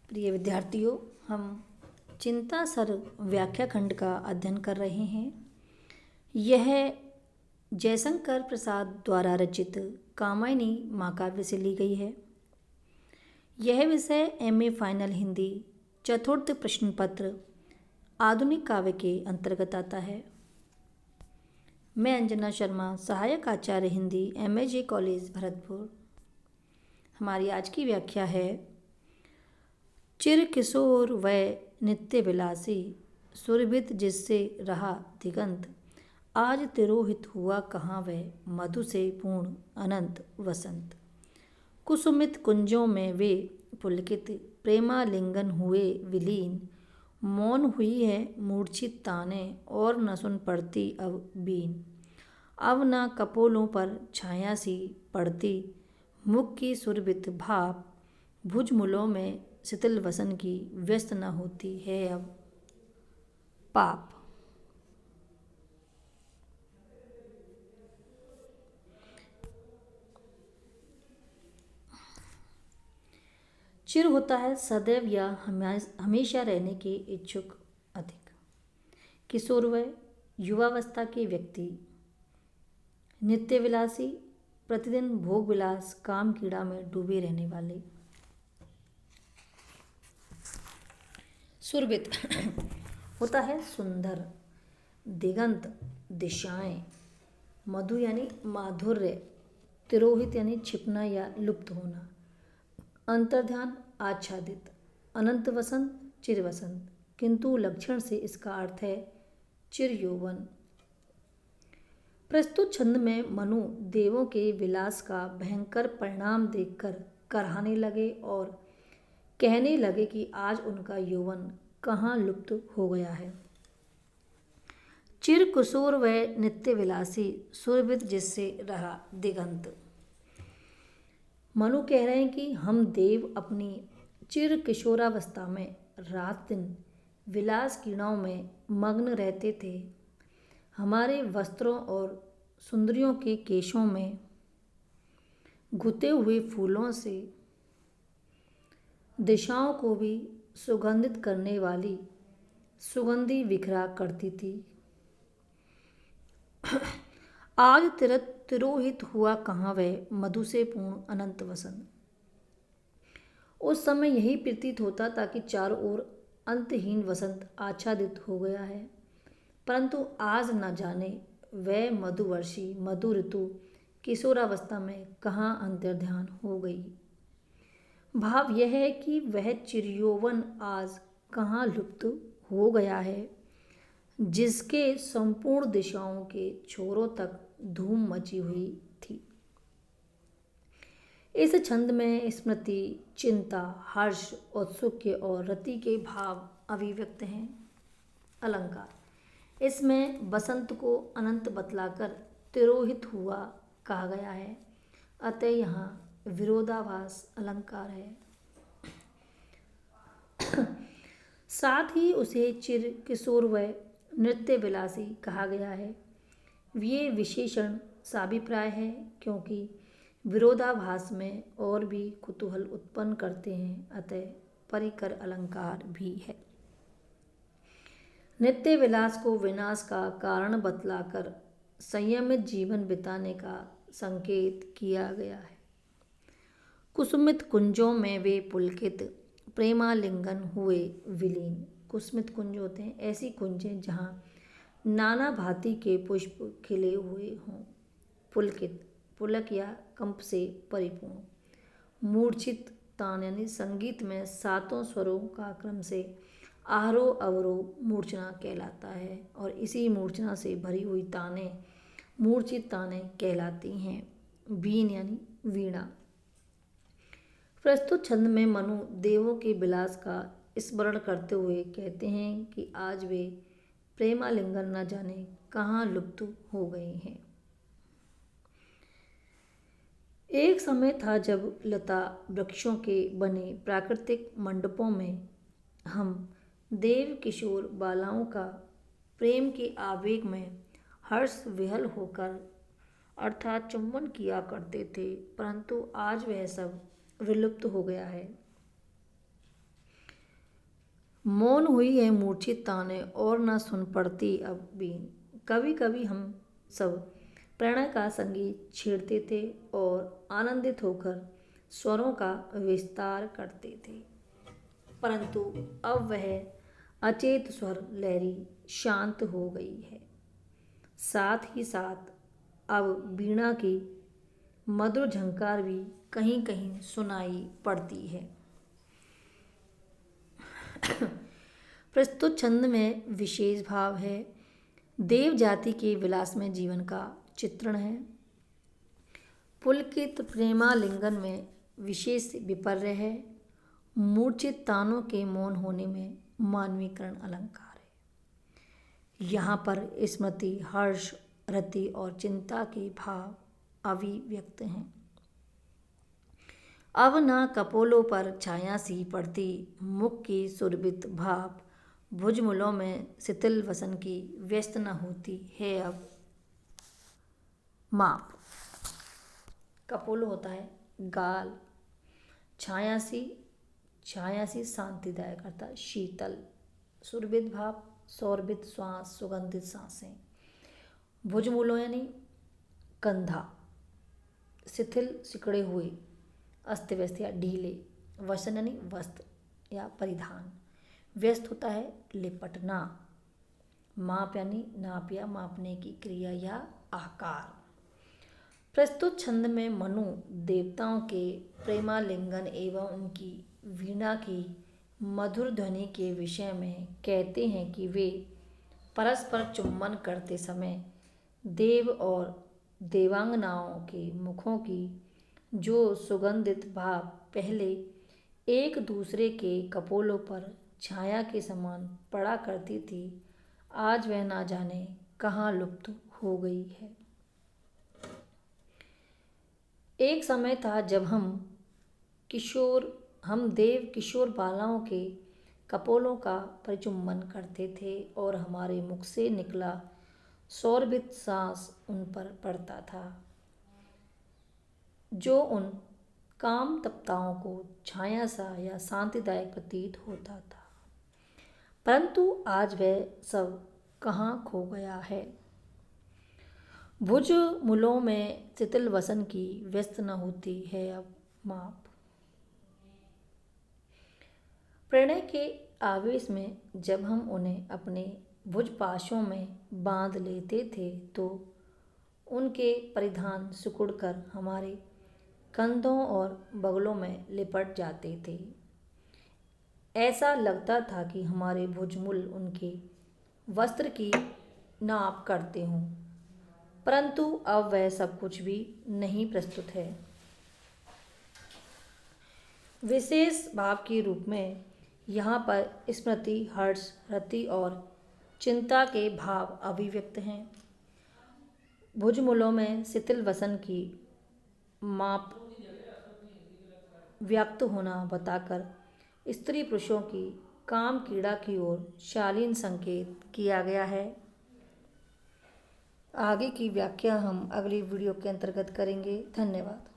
प्रिय विद्यार्थियों, हम चिंता सर व्याख्या खंड का अध्ययन कर रहे हैं। यह जयशंकर प्रसाद द्वारा रचित कामायनी महाकाव्य से ली गई है। यह विषय एमए फाइनल हिंदी चतुर्थ प्रश्न पत्र आधुनिक काव्य के अंतर्गत आता है। मैं अंजना शर्मा, सहायक आचार्य हिंदी, एमएजे कॉलेज भरतपुर। हमारी आज की व्याख्या है। चिर किशोर वै नित्य विलासी, सुरभित जिससे रहा दिगंत, आज तिरोहित हुआ कहाँ वह मधु से पूर्ण अनंत वसंत। कुसुमित कुंजों में वे पुलकित, प्रेमालिंगन हुए विलीन, मौन हुई है मूर्छित ताने और न सुन पड़ती अब बीन। अब न कपोलों पर छाया सी पड़ती, मुख की सुरभित भाप, भुजमुलों में शिथिल वसन की व्यस्त न होती है अब पाप। चिर होता है सदैव या हमेशा रहने के इच्छुक अधिक। किशोर वय युवावस्था के व्यक्ति। नित्य विलासी प्रतिदिन भोग विलास काम कीड़ा में डूबे रहने वाले। सुरभित होता है सुंदर। दिगंत दिशाएं। मधु यानी माधुर्य। तिरोहित यानी छिपना या लुप्त होना। अंतर्ध्यान आच्छादित। अनंत वसंत चिर वसंत, किंतु लक्षण से इसका अर्थ है चिर यौवन। प्रस्तुत छंद में मनु देवों के विलास का भयंकर परिणाम देखकर कराहने लगे और कहने लगे कि आज उनका यौवन कहाँ लुप्त हो गया है। चिर कुसूर व नित्य विलासी, सुरभित जिससे रहा दिगंत। मनु कह रहे हैं कि हम देव अपनी चिर किशोरावस्था में रात दिन विलास क्रीड़ाओं में मग्न रहते थे। हमारे वस्त्रों और सुंदरियों के केशों में घुते हुए फूलों से दिशाओं को भी सुगंधित करने वाली सुगंधी बिखरा करती थी। आज तिरोहित हुआ कहाँ वह मधु से पूर्ण अनंत वसंत। उस समय यही प्रतीत होता था कि चारों ओर अंतहीन वसंत आच्छादित हो गया है, परंतु आज न जाने वह मधुवर्षी मधु ऋतु किशोरावस्था में कहाँ अंतर्ध्यान हो गई। भाव यह है कि वह चिरयौवन आज कहाँ लुप्त हो गया है, जिसके संपूर्ण दिशाओं के छोरों तक धूम मची हुई थी। इस छंद में स्मृति, चिंता, हर्ष, औत्सुक्य और रति के भाव अभिव्यक्त हैं। अलंकार। इसमें बसंत को अनंत बतलाकर तिरोहित हुआ कहा गया है, अतः यहाँ विरोधाभास अलंकार है। साथ ही उसे चिर किशोर व नृत्य विलासी कहा गया है। ये विशेषण साभिप्राय है, क्योंकि विरोधाभास में और भी कुतूहल उत्पन्न करते हैं, अतः परिकर अलंकार भी है। नित्य विलास को विनाश का कारण बतलाकर संयमित जीवन बिताने का संकेत किया गया है। कुसुमित कुंजों में वे पुलकित, प्रेमालिंगन हुए विलीन। कुसुमित कुंज होते हैं ऐसी कुंजें जहाँ नाना भांति के पुष्प खिले हुए हों। पुलकित पुलक या कंप से परिपूर्ण। मूर्छित तान यानी संगीत में सातों स्वरों का क्रम से आरोह अवरोह मूर्छना कहलाता है, और इसी मूर्छना से भरी हुई तानें मूर्छित तानें कहलाती हैं। बीन यानी वीणा। प्रस्तुत छंद में मनु देवों के विलास का स्मरण करते हुए कहते हैं कि आज वे प्रेमालिंगन न जाने कहाँ लुप्त हो गए हैं। एक समय था जब लता वृक्षों के बने प्राकृतिक मंडपों में हम देव किशोर बालाओं का प्रेम के आवेग में हर्ष विहल होकर अर्थात चुंबन किया करते थे, परंतु आज वह सब विलुप्त हो गया है। मौन हुई है मूर्छित ताने और न सुन पड़ती अब बीन। कभी कभी हम सब प्रणय का संगीत छेड़ते थे और आनंदित होकर स्वरों का विस्तार करते थे, परंतु अब वह अचेत स्वर लहरी शांत हो गई है। साथ ही साथ अब वीणा की मधुर झंकार भी कहीं कहीं सुनाई पड़ती है। प्रस्तुत छंद में विशेष भाव है। देव जाति के विलासमय जीवन का चित्रण है। पुलकित प्रेमालिंगन में विशेष विपर्य है। मूर्छित तानों के मौन होने में मानवीकरण अलंकार है। यहाँ पर स्मृति, हर्ष, रति और चिंता के भाव अभिव्यक्त हैं। अब न कपोलों पर छाया सी पड़ती मुख की सुरभित भाप, भुजमुलों में शिथिल वसन की व्यस्त न होती है अब माप। कपोलो होता है गाल, छाया सी शांतिदायक अर्थात शीतल, सुरभित भाप सौरभित श्वास, सुगंधित सांसें। भुजमूलों यानी कंधा, शिथिल सिकड़े हुए, अस्त व्यस्त या ढीले, वसन यानी वस्त्र या परिधान, व्यस्त होता है लिपटना, माप यानी नाप या मापने की क्रिया या आकार। प्रस्तुत छंद में मनु देवताओं के प्रेमालिंगन एवं उनकी वीणा की मधुर ध्वनि के विषय में कहते हैं कि वे परस्पर चुंबन करते समय देव और देवांगनाओं के मुखों की जो सुगंधित भाप पहले एक दूसरे के कपोलों पर छाया के समान पड़ा करती थी, आज वह ना जाने कहाँ लुप्त हो गई है। एक समय था जब हम देव किशोर बालाओं के कपोलों का परिचुंबन करते थे और हमारे मुख से निकला सौरभित सांस उन पर पड़ता था, जो उन काम तप्ताओं को छाया सा या शांतिदायक प्रतीत होता था। परंतु आज वह सब कहाँ खो गया है। भुज मुलों में शिथिल वसन की व्यस्त न होती है अब माप। प्रणय के आवेश में जब हम उन्हें अपने भुजपाशों में बांध लेते थे तो उनके परिधान सिकुड़कर हमारे कंधों और बगलों में लिपट जाते थे। ऐसा लगता था कि हमारे भुजमुल उनके वस्त्र की नाप करते हों, परंतु अब वह सब कुछ भी नहीं प्रस्तुत है। विशेष भाव के रूप में यहाँ पर स्मृति, हर्ष, रति और चिंता के भाव अभिव्यक्त हैं। भुजमुलों में शिथिल वसन की माप व्यक्त होना बताकर स्त्री पुरुषों की काम क्रीड़ा की ओर शालीन संकेत किया गया है। आगे की व्याख्या हम अगली वीडियो के अंतर्गत करेंगे। धन्यवाद।